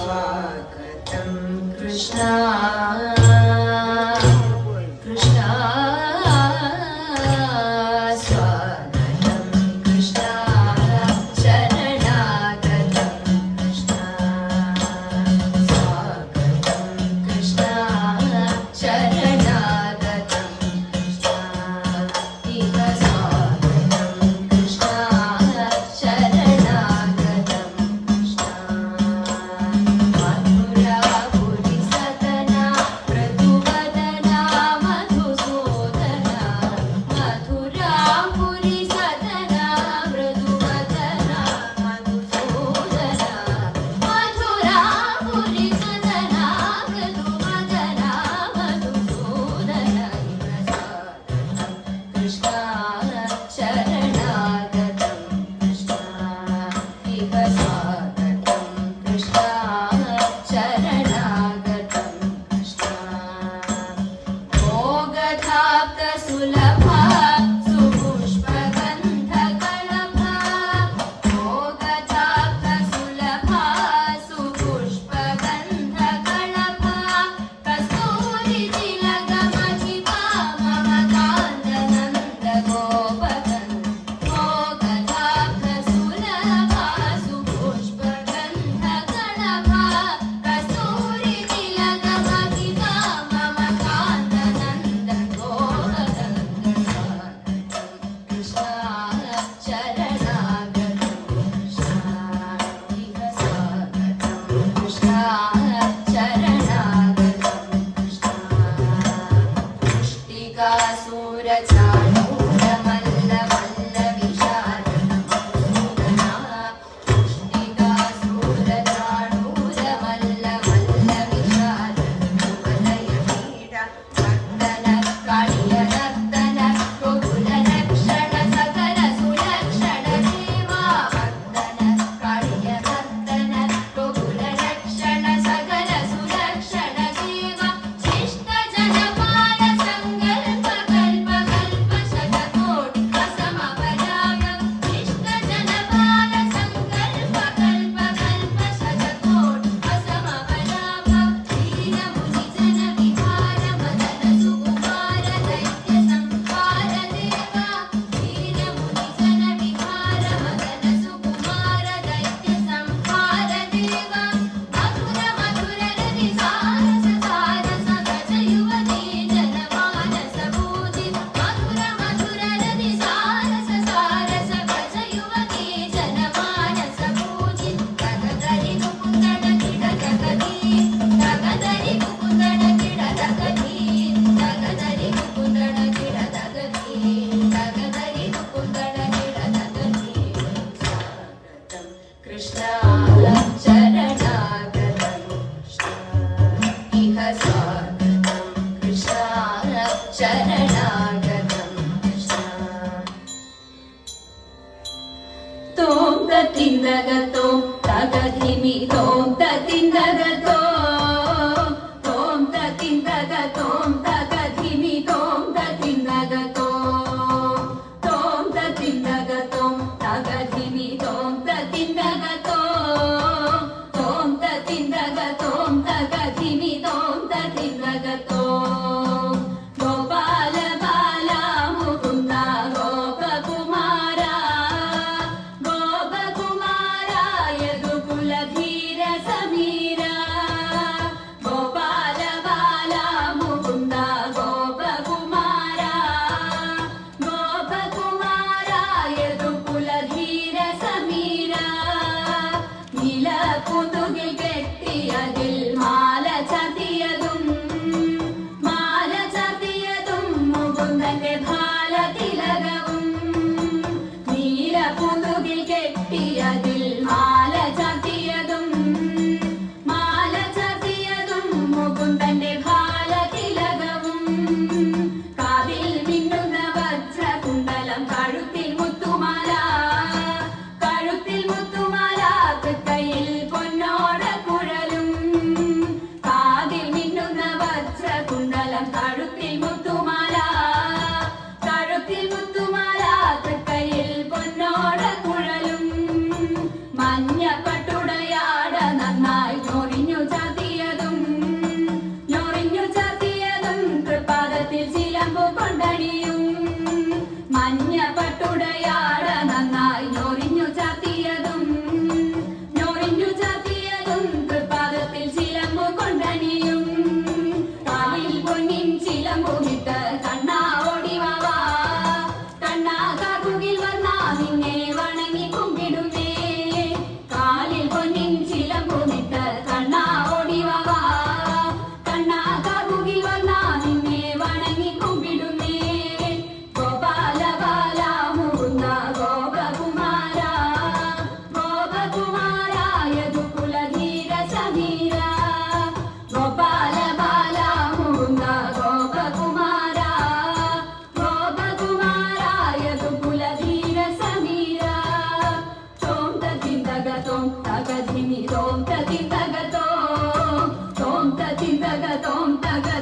स्वागतं कृष्णा कृष्णा स्वागतं कृष्णा शरणागतं कृष्णा स्वागतं कृष्णा शरणागतं कृष्णा इह स्वागतं कृष्णा शरणागतं कृष्णा मधुरापुरि सदना मृदुवदना मधुसूदना मधुरापुरि सदना मृदुवदना मधुसूदना मधुरापुरि सदना मृदुवदना मधुसूदना कृष्णा शरणागतं कृष्णा इह स्वागतं कृष्णा शरणागतं कृष्णा मोगधाब्दसुलभा सुपुष्पगन्धकलभा मोगधाब्दसुलभा सुपुष्पगन्धकलभा कस्तूरितिलकमधिपा मम कान्तनन्दगोपकन् मोगधाब्दसुलभा सुपुष्पगन्धकलभा कस्तूरितिलकमधिपा मम कान्तनन्दगोपकन् कृष्णा शरणागतं कृष्णा इह स्वागतं Krishna शरणागतं Krishna Tom tatindaga tom tagadhimi tom tatindaga tom tatindaga tom tagadhimi tom tatindaga tom tatindaga tom tagadhimi tom tatindaga tom tatindaga tom tagadhimi tom tatindaga Gopala Bala Mukunda Gopakumara Gopakumara Yadukula Dhira Samira Gopala Bala Mukunda Gopakumara Gopakumara Yadukula Dhira Samira Nila Kundugil Ketti Adil Mala Chatiyadum മുകുന്ദന്റെ ഭാലതിലകവും നീലപുതുകിൽ കെട്ടിയതിൽ മാല ചാർത്തിയതും മുകുന്ദന്റെ ഭാലതിലകവും കാതിൽ മിന്നുന്ന വജ്രകുണ്ടലം കഴുത്തിൽ മുത്തുമാല തൃക്കൈയിൽ പൊന്നോ തകർ